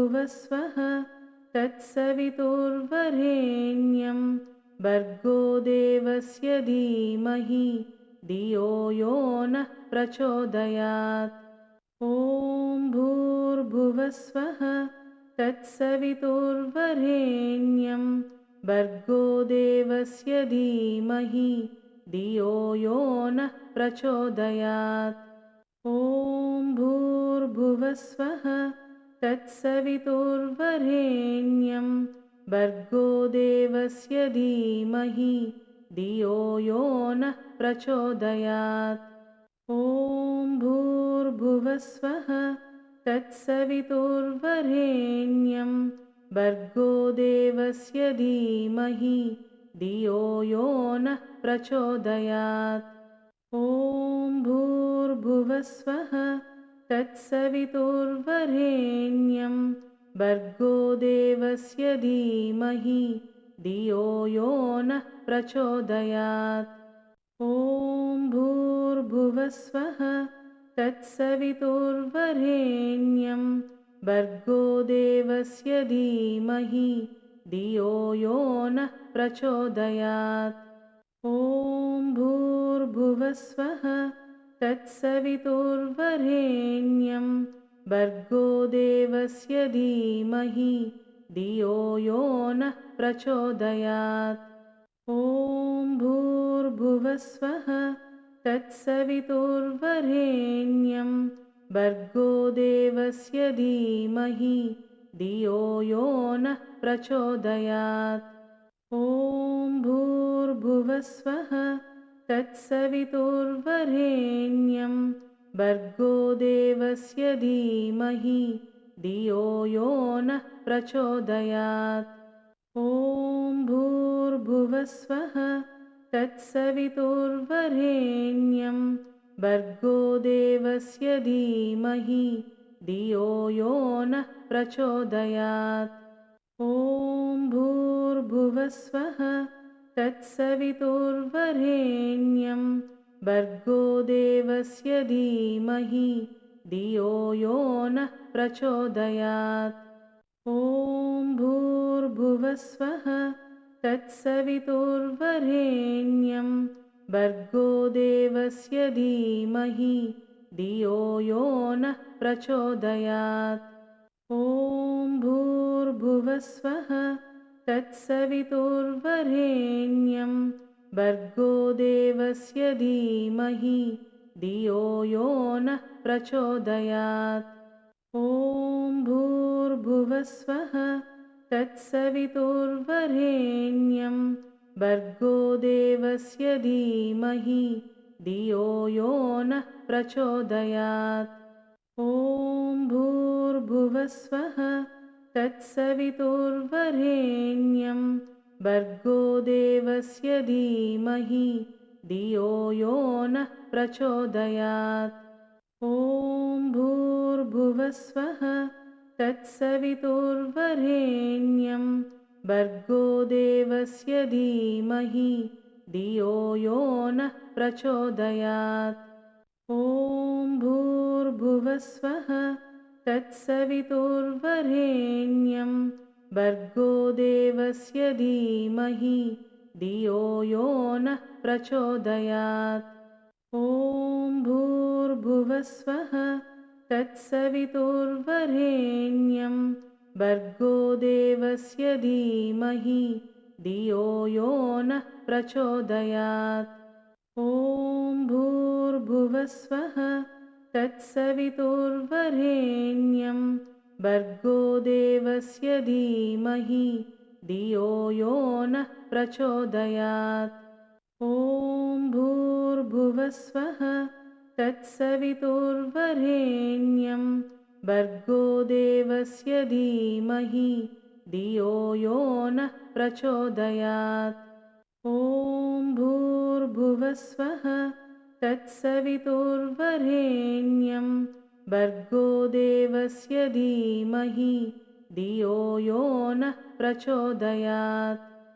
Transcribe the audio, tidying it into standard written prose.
भूर्भुवस्वः तत्सवितुर्वरेण्यं भर्गो देवस्य धीमहि धियो यो नः प्रचोदयात्। ॐ भूर्भुवस्वः तत्सवितुर्वरेण्यं भर्गो देवस्य धीमहि धियो यो नः प्रचोदयात्। ॐ भूर्भुवस्वः तत्सवितुर्वरेण्यं भर्गो देवस्य धीमहि धियो यो नः प्रचोदयात्। ॐ भूर्भुवस्वः तत्सवितुर्वरेण्यं भर्गो देवस्य धीमहि धियो यो नः प्रचोदयात्। ॐ भूर्भुवस्वः तत्सवितुर्वरेण्यं भर्गो देवस्य धीमहि धियो यो नः प्रचोदयात्। ॐ भूर्भुवस्वः तत्सवितुर्वरेण्यं भर्गो देवस्य धीमहि धियो यो नः प्रचोदयात्। ॐ भूर्भुवस्वः तत्सवितुर्वरेण्यं भर्गो देवस्य धीमहि धियो यो नः प्रचोदयात्। ॐ भूर्भुवस्वः तत्सवितुर्वरेण्यं भर्गो देवस्य धीमहि धियो यो नः प्रचोदयात्। ॐ भूर्भुवस्वः तत्सवितुर्वरेण्यं भर्गो देवस्य धीमहि धियो यो नः प्रचोदयात्। ॐ भूर्भुवस्वः तत्सवितुर्वरेण्यं भर्गो देवस्य धीमहि धियो यो नः प्रचोदयात्। ॐ भूर्भुवस्वः तत्सवितुर्वरेण्यं भर्गो देवस्य धीमहि धियो यो नः प्रचोदयात्। ॐ भूर्भुवस्वः तत्सवितुर्वरेण्यं भर्गो देवस्य धीमहि धियो यो नः प्रचोदयात्। ॐ भूर्भुवस्वः तत्सवितुर्वरेण्यं भर्गो देवस्य धीमहि धियो यो नः प्रचोदयात्। ॐ भूर्भुवस्वः तत्सवितुर्वरेण्यं भर्गो देवस्य धीमहि धियो यो नः प्रचोदयात्। ॐ भूर्भुवस्वः तत्सवितुर्वरेण्यं भर्गो देवस्य धीमहि धियो यो नः प्रचोदयात्। ॐ भूर्भुवस्वः तत्सवितुर्वरेण्यं भर्गो देवस्य धीमहि धियो यो नः प्रचोदयात्। ॐ भूर्भुवस्वः तत्सवितुर्वरेण्यं भर्गो देवस्य धीमहि धियो यो नः प्रचोदयात्। ॐ भूर्भुवस्वः तत्सवितुर्वरेण्यं भर्गो देवस्य धीमहि धियो यो नः प्रचोदयात्। ॐ भूर्भुवस्वः तत्सवितुर्वरेण्यं भर्गो देवस्य धीमहि धियो यो नः प्रचोदयात्। ॐ भूर्भुवस्वः तत्सवितुर्वरेण्यं भर्गो देवस्य धीमहि धियो यो नः प्रचोदयात्। ॐ भूर्भुवस्वः तत्सवितुर्वरेण्यं भर्गो देवस्य धीमहि धियो यो नः प्रचोदयात्।